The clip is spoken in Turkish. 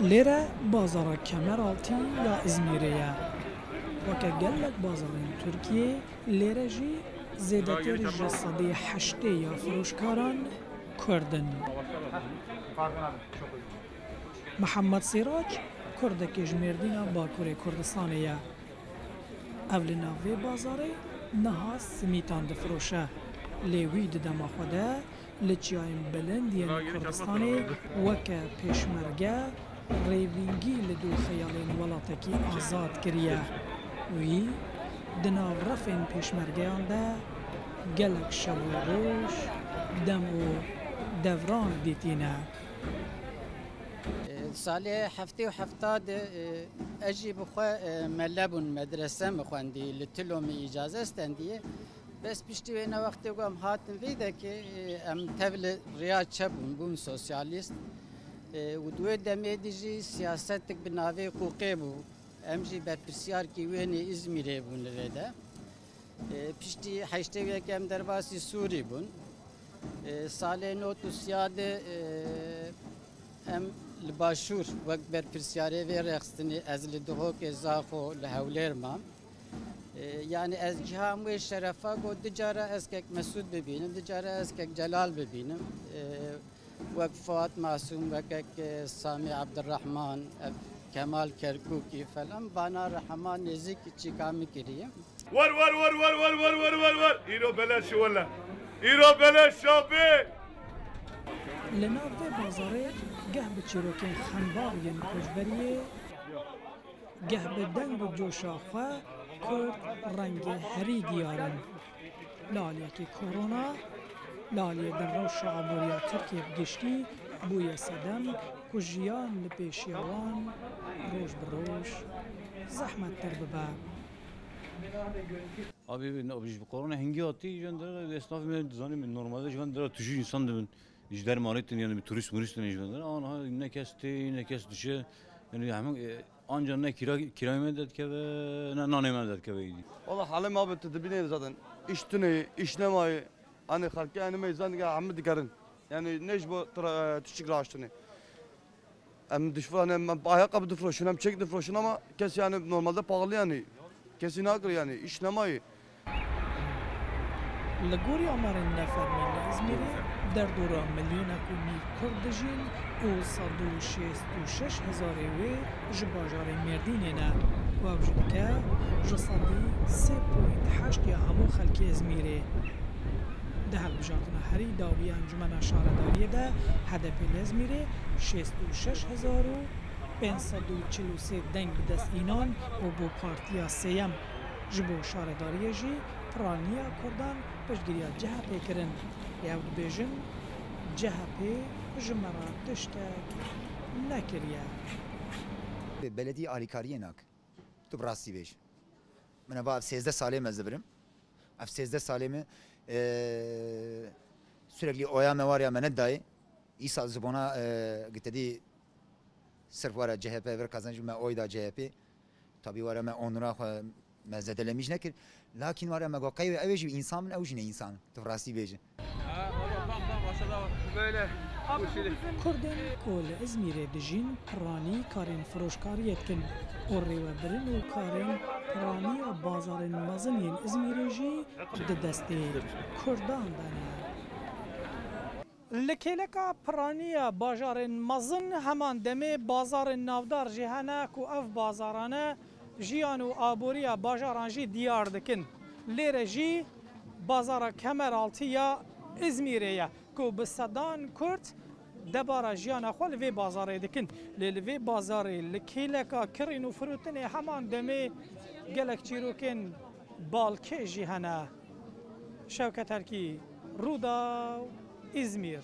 لێرە بازارە کەمەرالتی یا ئیزمیرەیە وەکە گەلێک بازارên تورکیê لێرە jî zêdetirî ji sedê heştê ya firûşkaran Kurd in. Mihemed Sîrac Kurdekê ji Mêrdîna Bakurê Kurdistanê ye. Ev li nav vê bazarê niha simîtan difiroşe. Lê wî di dema xwe de li çiyayên bilind yên Kurdistanê weke pêşmerge rêvîngî li dû xeyalên welatekî azad kiriye. Wî di nav refên pêşmergeyan de gelek şev û roj, dem û devran dîtîne. سالی هفته و هفتاد اجی بخوا ملبون مدرسه مخوندی لطلو می اجازه استندیه بس پشتی و اینا وقتی گم هاتن ویده که ام تول ریاض چبون بوم سوسیالیست و دوی دمی دیجی سیاست تک بناوی حقوقی بو ام جی برپرسیار کی وینی ازمیره بون لرده پشتی هشته و یکم درباسی سوری بون سالی نوت و سیاده ام لباشور وقت برپرسیاری و رقصتنی از لدهوک زاخو لحولیر مام yani ez ciham ve şerefa go dicara eskek Mesud bibînim dicara eskek Celal bibînim wek Fuat Masum wek Sami Abdurrahman Kemal Kerkuki falan bana rahman nezik çikami kiriyim var İro beleş valla İro beleş şabi Li nav vê bazarê geh bi çîrokên xembariyên koçberiyê geh bi deng û coşa xwe Kurd rengê herî diyarin. Laliyekî korona, laliyê di rewşa aboriya Tirkiye giştî bûye sedem ku jiyan li pêşiya wan roj bi roj zehmettir bibe. Abi korona hengi attı jandara esnaf men zanim normalde jandara tüjü insan demin İşler maliyetin yani bir turist mürüstin ana ne kesti ne kes düşe yani hemen ancak ne kirayı medet ke ve ne nane medet ke ve Valla halim abi tedbirine zaten iş tünü iş nemayı hani halka yani meyzan ya Ahmet Karın yani neş bu tüşük raştını hem düşman hem ayakkabı düşfroşun hem çek düşfroşun ama kes yani normalde pahalı yani kesin haklı yani iş nemayı Li gorî amarên nefermên li İzmîrê derdora milyona ku nîv Kurd dijîn û sed û şêst û şeş hezarê wê ji bajarê Mêrdînê ne. Wev jî dike ji sedî 3.8 ya hemû xelkê Izmîrê. Di helbijartina herî dawiya Encumena Şaredariyê de HDP li Izmîrê 66,543 deng bi dest înan û bo partiya sêyem ji bo şaredariyê jî piraniya Kurdan piştgiriya CHP kirin. Ew dibêjin CHP ji me re tiştek nekiriye. Belediye alîkariyê nak. Tu bi rastî bêj. Min ev 13 salê me ez dibirim. Ev 13 salê me süreklî oya me wariya me nedayê. Îsal ji bona gitedî sirf were CHP vir kazancî me oy da CHP. Tabî were me onura xwe me zedelemîj nekir. Lakin were me goqey ve ew jî însan min ew jî ne însan. Tu bi rastî bêjin. böyle Kurdên ku li İzmîrê dijîn piranî karên firoşkariyê dikin û rêwebirin û karên piraniya bazarên mezin yên İzmîrê jî di destê Kurdan de ne. Li kêleka piraniya bajarên mezin heman demê bazarên navdar jî hene ku ev bazarane jiyan û aboriya bajaran jî diyar dikin. Lêre jî bazara Kemeraltî ya İzmîrê ye ku bi sedan Kurd debara jiyana xwe li vê bazarê dikin. Lê li vê bazarê li kêleka kirên û firotinê heman demê gelek çîrokên balkê jî hene. Şevket Erkî, Rûda, İzmîr.